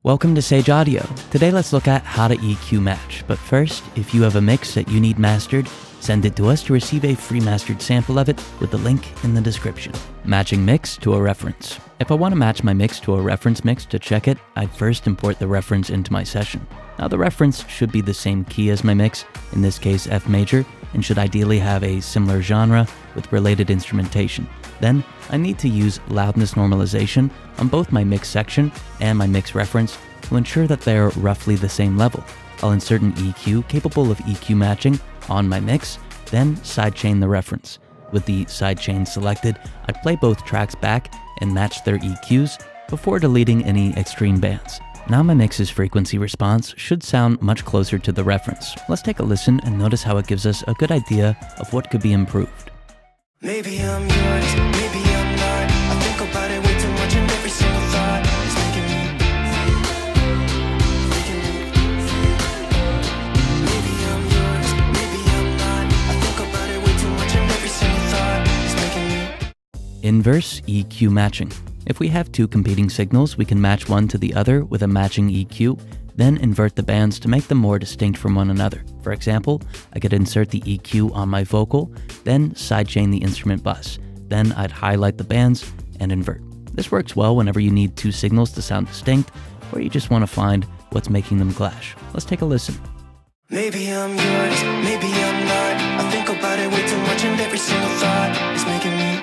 Welcome to Sage Audio. Today let's look at how to EQ match. But first, if you have a mix that you need mastered, send it to us to receive a free mastered sample of it with the link in the description. Matching mix to a reference. If I want to match my mix to a reference mix to check it, I'd first import the reference into my session. Now the reference should be the same key as my mix, in this case F major, and should ideally have a similar genre with related instrumentation. Then, I need to use loudness normalization on both my mix section and my mix reference to ensure that they're roughly the same level. I'll insert an EQ capable of EQ matching on my mix, then sidechain the reference. With the sidechain selected, I play both tracks back and match their EQs before deleting any extreme bands. Now my mix's frequency response should sound much closer to the reference. Let's take a listen and notice how it gives us a good idea of what could be improved. Maybe I'm yours, maybe I'm not. I think about it way too much and every single thought is making me. Maybe I'm yours, maybe I'm not. I think about it way too much and every single thought is making me. Inverse EQ matching. If we have two competing signals, we can match one to the other with a matching EQ, then invert the bands to make them more distinct from one another. For example, I could insert the EQ on my vocal, then sidechain the instrument bus. Then I'd highlight the bands and invert. This works well whenever you need two signals to sound distinct, or you just want to find what's making them clash. Let's take a listen. Maybe I'm yours, maybe I'm not. I think about it way too much and every single thought is making me.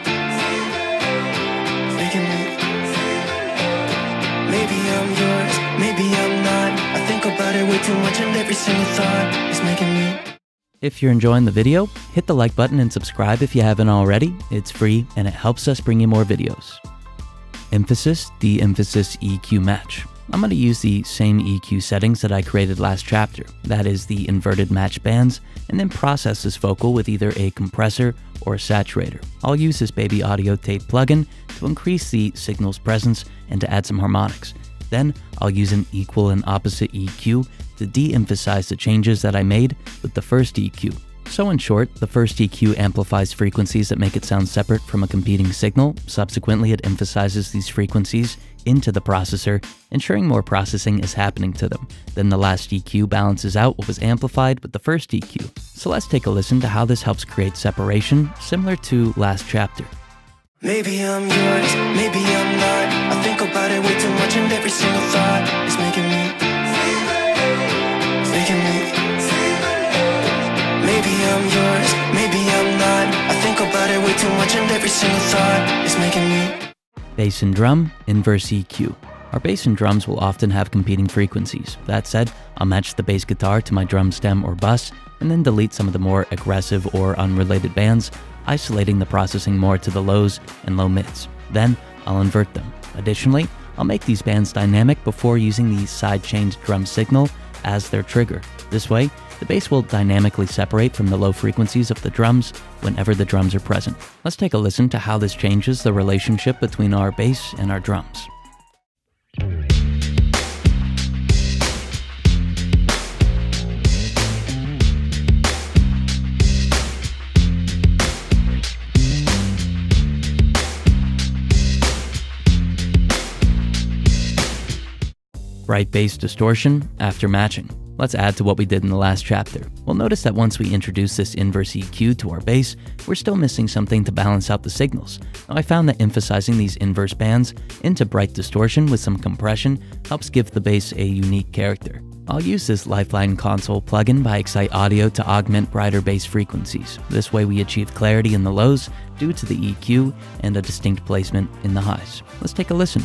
Maybe I'm yours, maybe I'm not. I think about it way too much and every single thought is making me. If you're enjoying the video, hit the like button and subscribe if you haven't already. It's free and it helps us bring you more videos. Emphasis, de-emphasis EQ match. I'm going to use the same EQ settings that I created last chapter, that is the inverted match bands, and then process this vocal with either a compressor or a saturator. I'll use this Baby Audio Tape plugin to increase the signal's presence and to add some harmonics. Then I'll use an equal and opposite EQ to de-emphasize the changes that I made with the first EQ. So in short, the first EQ amplifies frequencies that make it sound separate from a competing signal. Subsequently, it emphasizes these frequencies into the processor, ensuring more processing is happening to them. Then the last EQ balances out what was amplified with the first EQ. So let's take a listen to how this helps create separation, similar to last chapter. Maybe I'm yours, maybe I'm not. I think about it way too much and every single thought is making me. Maybe I'm yours, maybe I'm not. I think about it way too much and every single thought is making me. Bass and drum, inverse EQ. Our bass and drums will often have competing frequencies. That said, I'll match the bass guitar to my drum stem or bus, and then delete some of the more aggressive or unrelated bands, isolating the processing more to the lows and low mids. Then, I'll invert them. Additionally, I'll make these bands dynamic before using the sidechained drum signal as their trigger. This way, the bass will dynamically separate from the low frequencies of the drums whenever the drums are present. Let's take a listen to how this changes the relationship between our bass and our drums. Bright bass distortion after matching. Let's add to what we did in the last chapter. We'll notice that once we introduce this inverse EQ to our bass, we're still missing something to balance out the signals. Now I found that emphasizing these inverse bands into bright distortion with some compression helps give the bass a unique character. I'll use this Lifeline console plugin by Excite Audio to augment brighter bass frequencies. This way we achieve clarity in the lows due to the EQ and a distinct placement in the highs. Let's take a listen.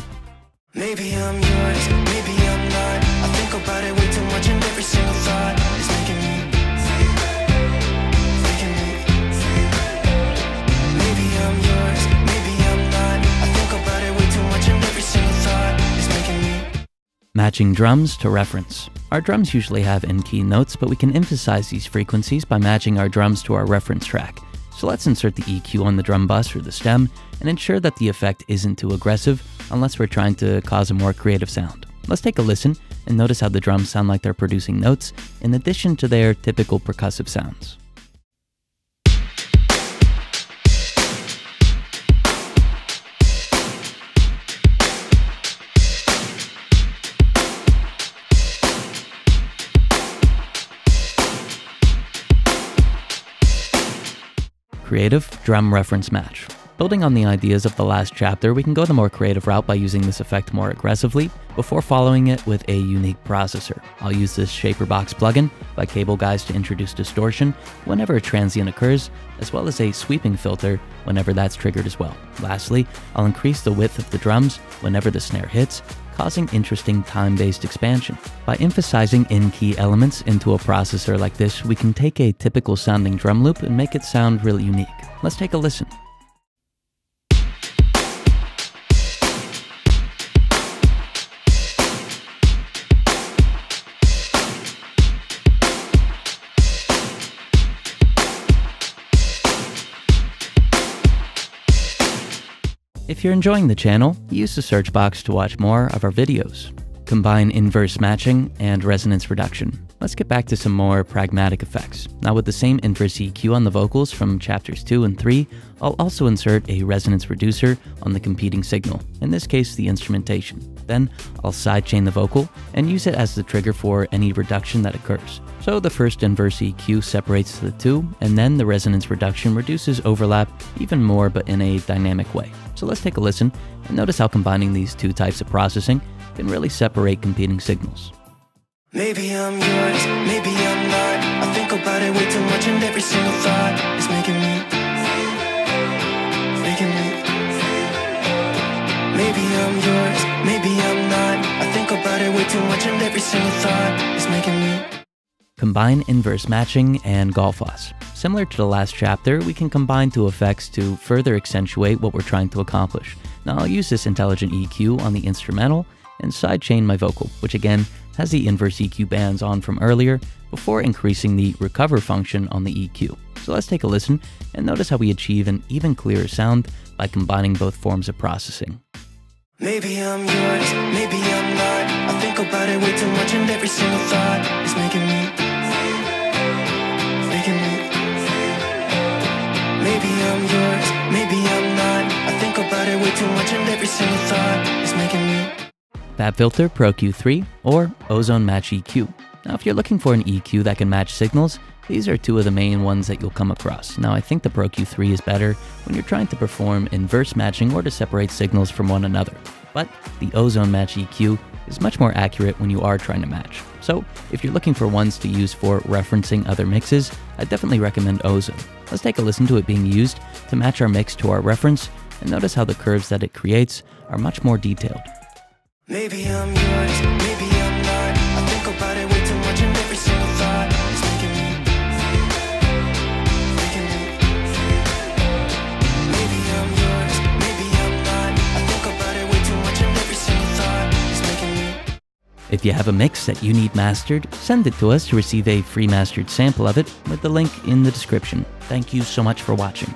Maybe I'm yours, maybe I'm not. I think about it way too much and every single thought is making me. Maybe I'm yours, maybe I'm not. I think about it way too much and every single thought is making me. Matching drums to reference. Our drums usually have in-key notes, but we can emphasize these frequencies by matching our drums to our reference track. So let's insert the EQ on the drum bus or the stem and ensure that the effect isn't too aggressive unless we're trying to cause a more creative sound. Let's take a listen and notice how the drums sound like they're producing notes in addition to their typical percussive sounds. creative drum reference match. Building on the ideas of the last chapter, we can go the more creative route by using this effect more aggressively before following it with a unique processor. I'll use this Shaperbox plugin by Cable Guys to introduce distortion whenever a transient occurs, as well as a sweeping filter whenever that's triggered as well. Lastly, I'll increase the width of the drums whenever the snare hits, causing interesting time-based expansion. By emphasizing in-key elements into a processor like this, we can take a typical sounding drum loop and make it sound really unique. Let's take a listen. If you're enjoying the channel, use the search box to watch more of our videos. Combine inverse matching and resonance reduction. Let's get back to some more pragmatic effects. Now with the same inverse EQ on the vocals from chapters 2 and 3, I'll also insert a resonance reducer on the competing signal, in this case the instrumentation. Then I'll sidechain the vocal and use it as the trigger for any reduction that occurs. So the first inverse EQ separates the two, and then the resonance reduction reduces overlap even more, but in a dynamic way. So let's take a listen and notice how combining these two types of processing can really separate competing signals. Maybe I'm yours, maybe I'm not. I think about it way too much, and every single thought is making me. Maybe I'm yours, maybe I'm not. I think about it way too much, and every single thought is making me. Combine inverse matching and Golfos. Similar to the last chapter, we can combine two effects to further accentuate what we're trying to accomplish. Now I'll use this intelligent EQ on the instrumental and sidechain my vocal, which again has the inverse EQ bands on from earlier, before increasing the recover function on the EQ. So let's take a listen and notice how we achieve an even clearer sound by combining both forms of processing. Maybe I'm yours, maybe I'm not. I think about it way too much, and every single thought is making me. Maybe I'm yours, maybe I'm not. I think about it way too much, and every single thought is making me. FabFilter Pro Q3 or Ozone Match EQ. Now if you're looking for an EQ that can match signals, these are two of the main ones that you'll come across. Now I think the Pro Q3 is better when you're trying to perform inverse matching or to separate signals from one another. But the Ozone Match EQ is much more accurate when you are trying to match. So if you're looking for ones to use for referencing other mixes, I definitely recommend Ozone. Let's take a listen to it being used to match our mix to our reference and notice how the curves that it creates are much more detailed. Maybe I'm yours, maybe I'm not. I think about it way too much, and every single thought is making me. Maybe I'm yours, maybe I'm not. I think about it way too much, and every single thought is making me. If you have a mix that you need mastered, send it to us to receive a free mastered sample of it with the link in the description. Thank you so much for watching.